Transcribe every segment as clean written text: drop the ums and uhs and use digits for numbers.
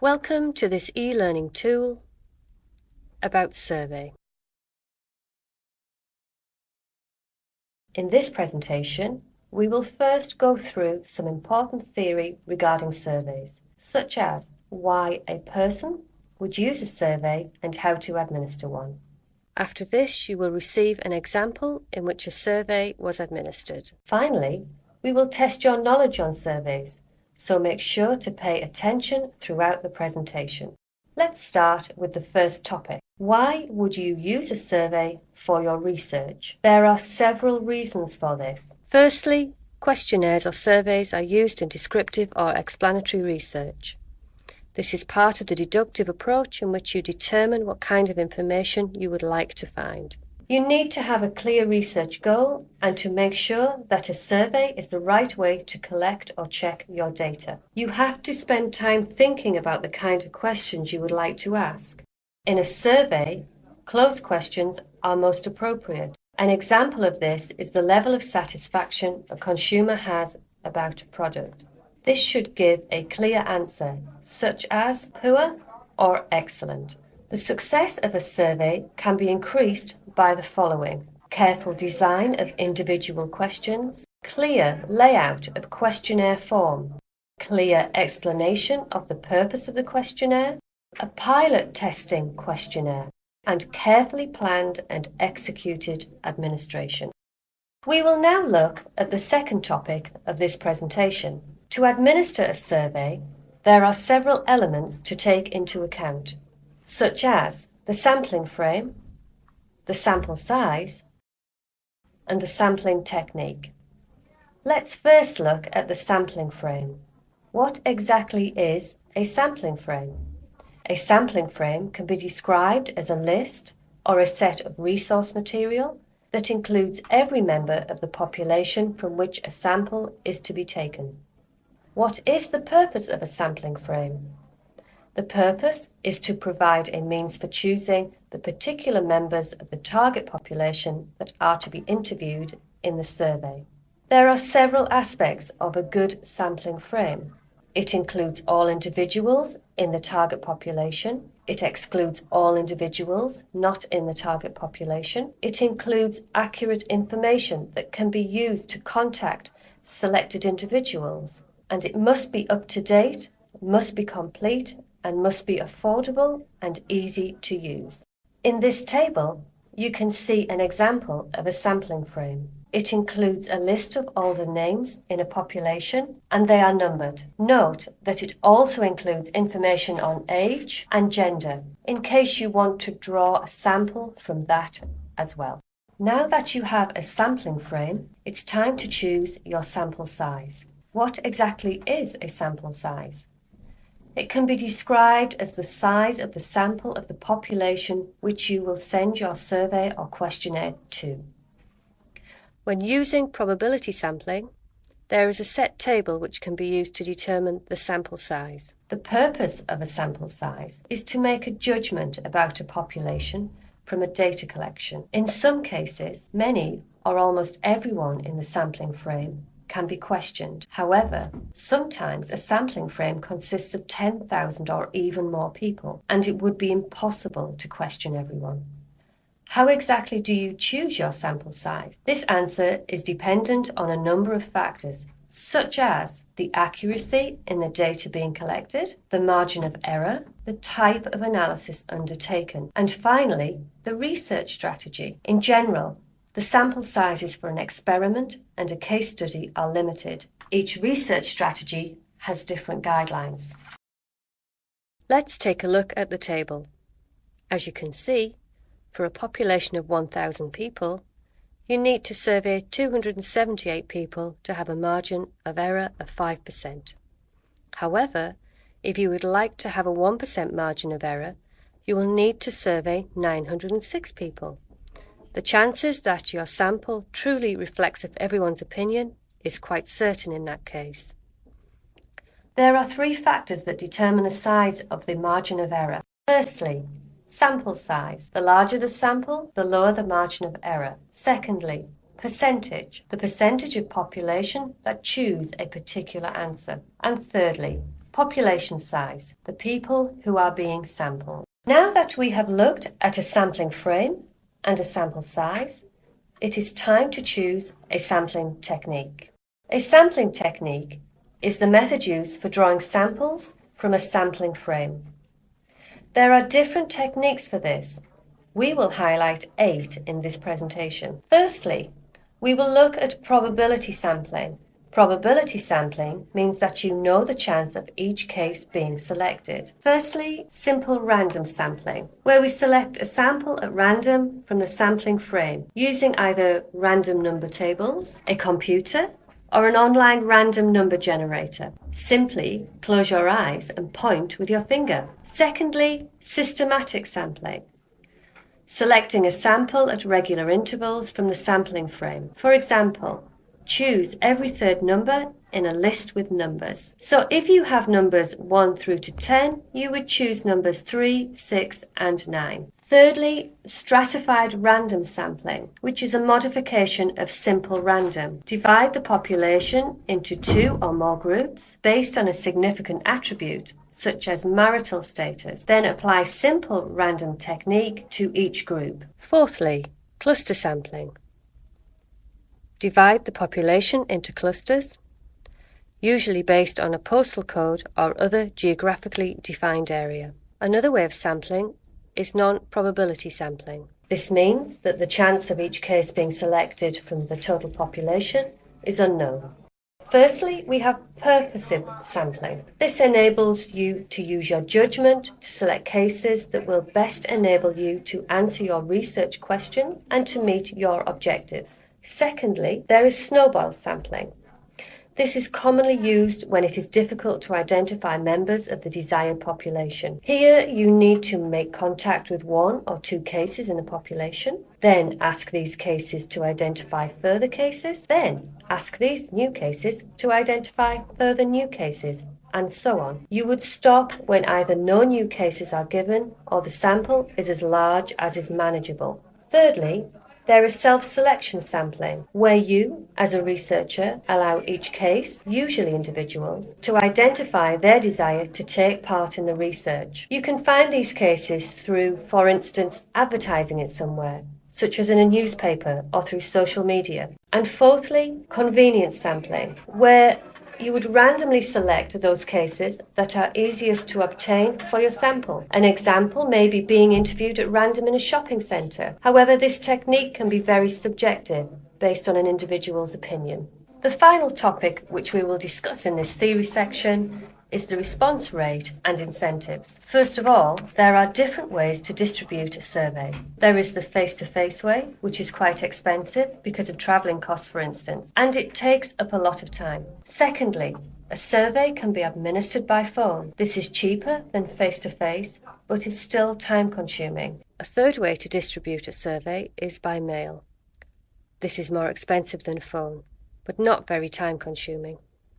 Welcome to this e-learning tool about survey. In this presentation, we will first go through some important theory regarding surveys, such as why a person would use a survey and how to administer one. After this, you will receive an example in which a survey was administered. Finally, we will test your knowledge on surveys, so make sure to pay attention throughout the presentation. Let's start with the first topic. Why would you use a survey for your research? There are several reasons for this. Firstly, questionnaires or surveys are used in descriptive or explanatory research. This is part of the deductive approach in which you determine what kind of information you would like to find. You need to have a clear research goal and to make sure that a survey is the right way to collect or check your data. You have to spend time thinking about the kind of questions you would like to ask. In a survey, closed questions are most appropriate. An example of this is the level of satisfaction a consumer has about a product. This should give a clear answer, such as poor or excellent. The success of a survey can be increased by the following: careful design of individual questions, clear layout of questionnaire form, clear explanation of the purpose of the questionnaire, a pilot testing questionnaire, and carefully planned and executed administration. We will now look at the second topic of this presentation. To administer a survey, there are several elements to take into account, such as the sampling frame, the sample size, and the sampling technique. Let's first look at the sampling frame. What exactly is a sampling frame? A sampling frame can be described as a list or a set of resource material that includes every member of the population from which a sample is to be taken. What is the purpose of a sampling frame? The purpose is to provide a means for choosing the particular members of the target population that are to be interviewed in the survey. There are several aspects of a good sampling frame. It includes all individuals in the target population. It excludes all individuals not in the target population. It includes accurate information that can be used to contact selected individuals. And it must be up to date, must be complete, and must be affordable and easy to use. In this table, you can see an example of a sampling frame. It includes a list of all the names in a population, and they are numbered. Note that it also includes information on age and gender, in case you want to draw a sample from that as well. Now that you have a sampling frame, it's time to choose your sample size. What exactly is a sample size? It can be described as the size of the sample of the population which you will send your survey or questionnaire to. When using probability sampling, there is a set table which can be used to determine the sample size. The purpose of a sample size is to make a judgment about a population from a data collection. In some cases, many or almost everyone in the sampling frame can be questioned. However, sometimes a sampling frame consists of 10,000 or even more people, and it would be impossible to question everyone. How exactly do you choose your sample size? This answer is dependent on a number of factors, such as the accuracy in the data being collected, the margin of error, the type of analysis undertaken, and finally, the research strategy. In general, the sample sizes for an experiment and a case study are limited. Each research strategy has different guidelines. Let's take a look at the table. As you can see, for a population of 1,000 people, you need to survey 278 people to have a margin of error of 5%. However, if you would like to have a 1% margin of error, you will need to survey 906 people. The chances that your sample truly reflects of everyone's opinion is quite certain in that case. There are three factors that determine the size of the margin of error. Firstly, sample size. The larger the sample, the lower the margin of error. Secondly, percentage. The percentage of population that choose a particular answer. And thirdly, population size, the people who are being sampled. Now that we have looked at a sampling frame and a sample size, it is time to choose a sampling technique. A sampling technique is the method used for drawing samples from a sampling frame. There are different techniques for this. We will highlight 8 in this presentation. Firstly, we will look at probability sampling. Probability sampling means that you know the chance of each case being selected. Firstly, simple random sampling, where we select a sample at random from the sampling frame using either random number tables, a computer, or an online random number generator. Simply close your eyes and point with your finger. Secondly, systematic sampling, selecting a sample at regular intervals from the sampling frame. For example, choose every third number in a list with numbers. So if you have numbers 1 through to 10, you would choose numbers 3, 6, and 9. Thirdly, stratified random sampling, which is a modification of simple random. Divide the population into 2 or more groups based on a significant attribute, such as marital status. Then apply simple random technique to each group. Fourthly, cluster sampling. Divide the population into clusters, usually based on a postal code or other geographically defined area. Another way of sampling is non-probability sampling. This means that the chance of each case being selected from the total population is unknown. Firstly, we have purposive sampling. This enables you to use your judgment to select cases that will best enable you to answer your research questions and to meet your objectives. Secondly, there is snowball sampling. This is commonly used when it is difficult to identify members of the desired population. Here, you need to make contact with 1 or 2 cases in the population, then ask these cases to identify further cases, then ask these new cases to identify further new cases, and so on. You would stop when either no new cases are given or the sample is as large as is manageable. Thirdly, there is self-selection sampling, where you, as a researcher, allow each case, usually individuals, to identify their desire to take part in the research. You can find these cases through, for instance, advertising it somewhere, such as in a newspaper or through social media. And fourthly, convenience sampling, where you would randomly select those cases that are easiest to obtain for your sample. An example may be being interviewed at random in a shopping centre. However, this technique can be very subjective, based on an individual's opinion. The final topic which we will discuss in this theory section is the response rate and incentives. First of all, there are different ways to distribute a survey. There is the face-to-face way, which is quite expensive because of travelling costs, for instance, and it takes up a lot of time. Secondly, a survey can be administered by phone. This is cheaper than face-to-face, but is still time-consuming. A third way to distribute a survey is by mail. This is more expensive than phone, but not very time-consuming.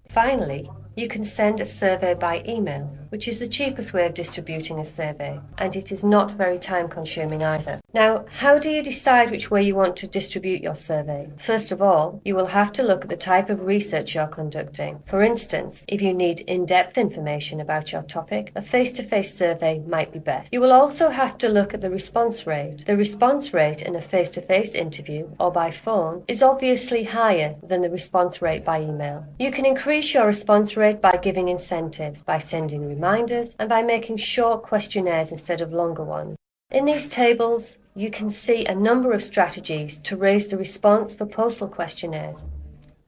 Finally, you can send a survey by email, which is the cheapest way of distributing a survey, and it is not very time-consuming either. Now, how do you decide which way you want to distribute your survey? First of all, you will have to look at the type of research you're conducting. For instance, if you need in-depth information about your topic, a face-to-face survey might be best. You will also have to look at the response rate. The response rate in a face-to-face interview or by phone is obviously higher than the response rate by email. You can increase your response rate by giving incentives, by sending reminders, and by making short questionnaires instead of longer ones. In these tables, you can see a number of strategies to raise the response for postal questionnaires.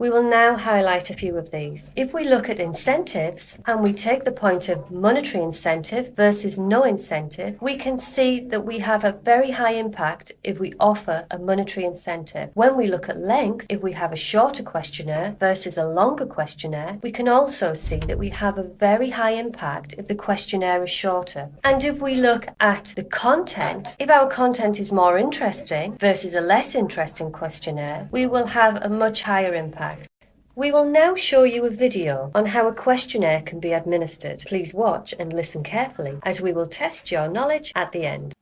We will now highlight a few of these. If we look at incentives and we take the point of monetary incentive versus no incentive, we can see that we have a very high impact if we offer a monetary incentive. When we look at length, if we have a shorter questionnaire versus a longer questionnaire, we can also see that we have a very high impact if the questionnaire is shorter. And if we look at the content, if our content is more interesting versus a less interesting questionnaire, we will have a much higher impact. We will now show you a video on how a questionnaire can be administered. Please watch and listen carefully, as we will test your knowledge at the end.